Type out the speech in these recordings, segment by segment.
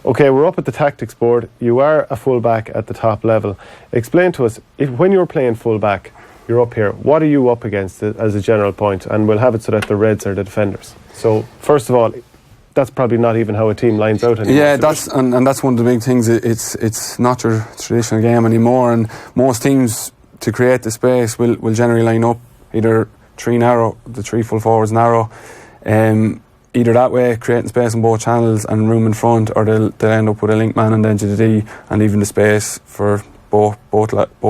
Okay, we're up at the tactics board. You are a full-back at the top level. Explain to us, when you're playing full-back, you're up here, what are you up against as a general point? And we'll have it so that the Reds are the defenders. So, first of all, that's probably not even how a team lines out anymore. Yeah, that's one of the big things. It's not your traditional game anymore, and most teams, to create the space, will generally line up either the three full forwards narrow, either that way, creating space on both channels and room in front, or they'll end up with a link man on the edge of the D and leaving the space for both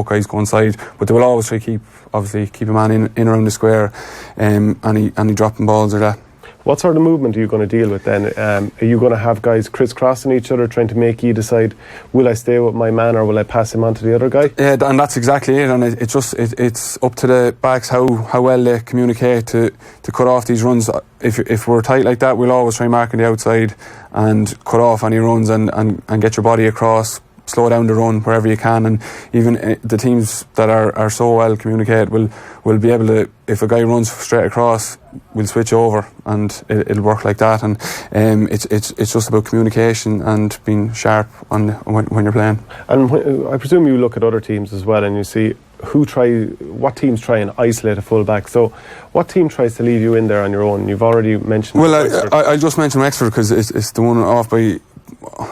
guys go inside. But they will always try keep a man in around the square, and he dropping balls or that. What sort of movement are you going to deal with then? Are you going to have guys crisscrossing each other, trying to make you decide, will I stay with my man or will I pass him on to the other guy? Yeah, and that's exactly it. And it's up to the backs how well they communicate to cut off these runs. If we're tight like that, we'll always try marking the outside and cut off any runs and get your body across, slow down the run wherever you can. And even the teams that are so well communicated will be able to, if a guy runs straight across, we'll switch over and it'll work like that. And it's just about communication and being sharp when you're playing. And I presume you look at other teams as well and you see what teams try and isolate a full-back. So what team tries to leave you in there on your own? You've already mentioned... Well, I just mentioned Wexford because it's the one off by...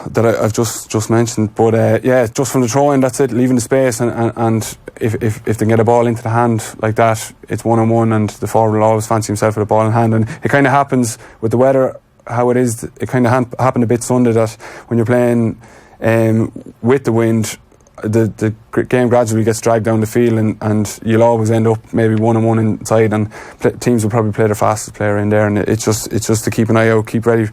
that I've just mentioned, but just from the throw-in, that's it, leaving the space, and if they can get a ball into the hand like that, it's 1-on-1, and the forward will always fancy himself with a ball in hand. And it kind of happens with the weather how it is. It kind of happened a bit Sunday that when you're playing with the wind, the game gradually gets dragged down the field, and you'll always end up maybe 1-on-1 inside, and teams will probably play their fastest player in there, and it's just to keep an eye out, keep ready,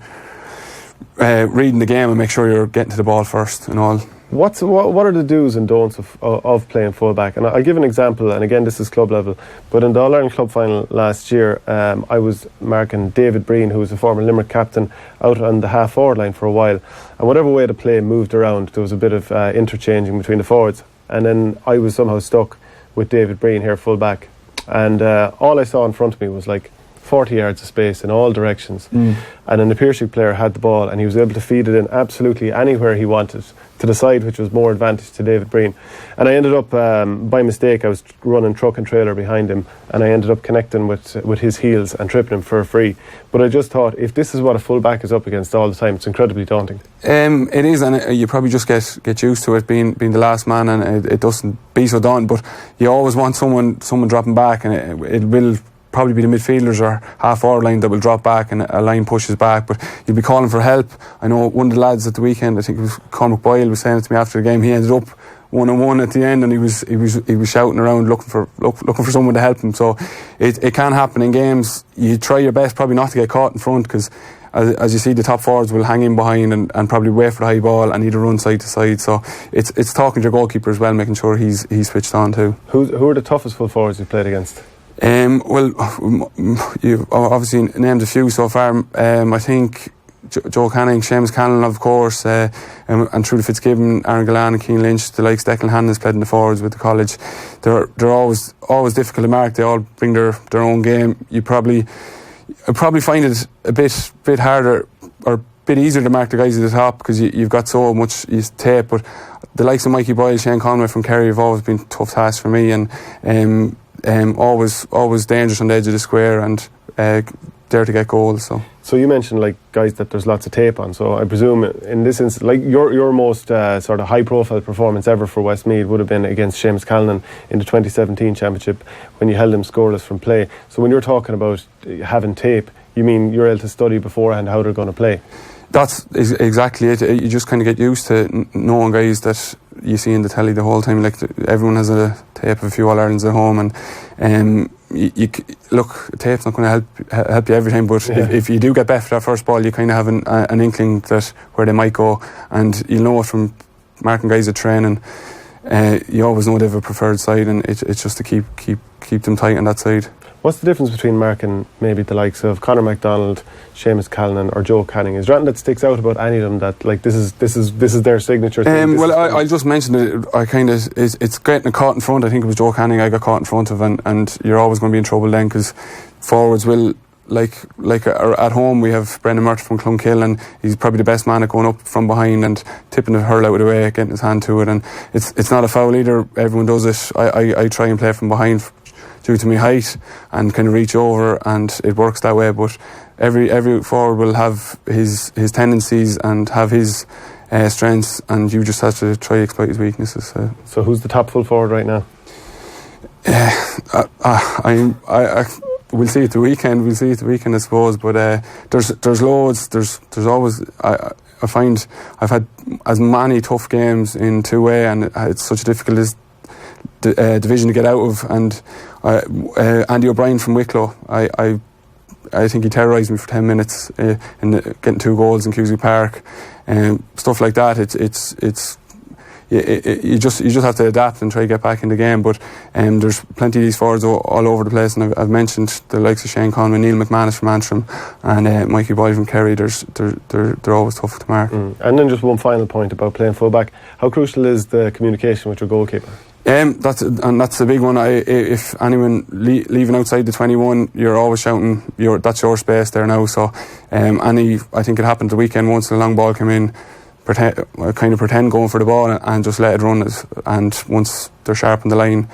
reading the game and make sure you're getting to the ball first and all. What are the do's and don'ts of playing fullback? And I'll give an example, and again this is club level, but in the All-Ireland Club Final last year, I was marking David Breen, who was a former Limerick captain, out on the half-forward line for a while, and whatever way the play moved around, there was a bit of interchanging between the forwards, and then I was somehow stuck with David Breen here fullback, and all I saw in front of me was like 40 yards of space in all directions, and an Apirshig player had the ball and he was able to feed it in absolutely anywhere he wanted to the side, which was more advantage to David Breen. And I ended up by mistake, I was running truck and trailer behind him, and I ended up connecting with his heels and tripping him for a free. But I just thought, if this is what a full-back is up against all the time, it's incredibly daunting. It is, and you probably just get used to it being the last man, and it doesn't be so daunting, but you always want someone dropping back, and it will probably be the midfielders or half-forward line that will drop back and a line pushes back, but you'll be calling for help. I know one of the lads at the weekend, I think it was Conor Boyle, was saying it to me after the game, he ended up 1-on-1 at the end, and he was shouting around looking for someone to help him. So it can happen in games. You try your best probably not to get caught in front, because as you see, the top forwards will hang in behind and probably wait for the high ball and either run side to side. So it's talking to your goalkeeper as well, making sure he's switched on too. Who are the toughest full forwards you've played against? Well, you've obviously named a few so far. I think Joe Canning, Seamus Callanan, of course, and Trudy Fitzgibbon, Aaron Gillan and Keane Lynch, the likes Declan Hannon has played in the forwards with the college. They're always difficult to mark. They all bring their own game. I probably find it a bit harder or a bit easier to mark the guys at the top because you've got so much tape. But the likes of Mikey Boyle, Shane Conway from Kerry have always been tough tasks for me, and always dangerous on the edge of the square and there to get goals. So you mentioned like guys that there's lots of tape on. So I presume in this instance, like your most sort of high-profile performance ever for Westmeath would have been against Seamus Callanan in the 2017 championship when you held him scoreless from play. So when you're talking about having tape, you mean you're able to study beforehand how they're going to play? That's exactly it. You just kind of get used to knowing guys that you see in the telly the whole time. Like everyone has a tape of a few All-Irelands at home, and you look, tape's not going to help you every time, but if you do get bet for that first ball, you kind of have an inkling that where they might go, and you'll know it from marking guys at training. You always know they have a preferred side, and it's just to keep them tight on that side. What's the difference between marking maybe the likes of Conor MacDonald, Seamus Callanan or Joe Canning? Is there anything that sticks out about any of them that like this is their signature thing? Well, I just mentioned it. It's getting caught in front. I think it was Joe Canning I got caught in front of, and you're always going to be in trouble then because forwards will at home we have Brendan Murphy from Clunkill, and he's probably the best man at going up from behind and tipping the hurl out of the way, getting his hand to it, and it's not a foul either. Everyone does it. I try and play from behind due to my height and kind of reach over, and it works that way. But every forward will have his tendencies and have his strengths, and you just have to try to exploit his weaknesses. So who's the top full forward right now? We'll see it the weekend. I suppose. But there's loads. There's always. I find I've had as many tough games in 2A, and it's such a difficult division to get out of. And Andy O'Brien from Wicklow, I think he terrorised me for 10 minutes in getting 2 goals in Cusack Park, and stuff like that. You just have to adapt and try to get back in the game. But there's plenty of these forwards all over the place, and I've mentioned the likes of Shane Conway, Neil McManus from Antrim, and Mikey Boyle from Kerry. They're always tough to mark. And then just one final point about playing fullback. How crucial is the communication with your goalkeeper? That's a big one. If anyone leaving outside the 21, you're always shouting, that's your space there now. So I think it happened the weekend once, a long ball came in, pretend going for the ball and just let it run. And once they're sharp on the line,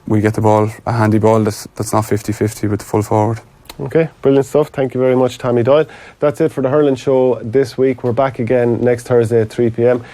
we get the ball, a handy ball that's not 50-50 with the full forward. Okay, brilliant stuff. Thank you very much, Tommy Doyle. That's it for the Hurling Show this week. We're back again next Thursday at 3 p.m.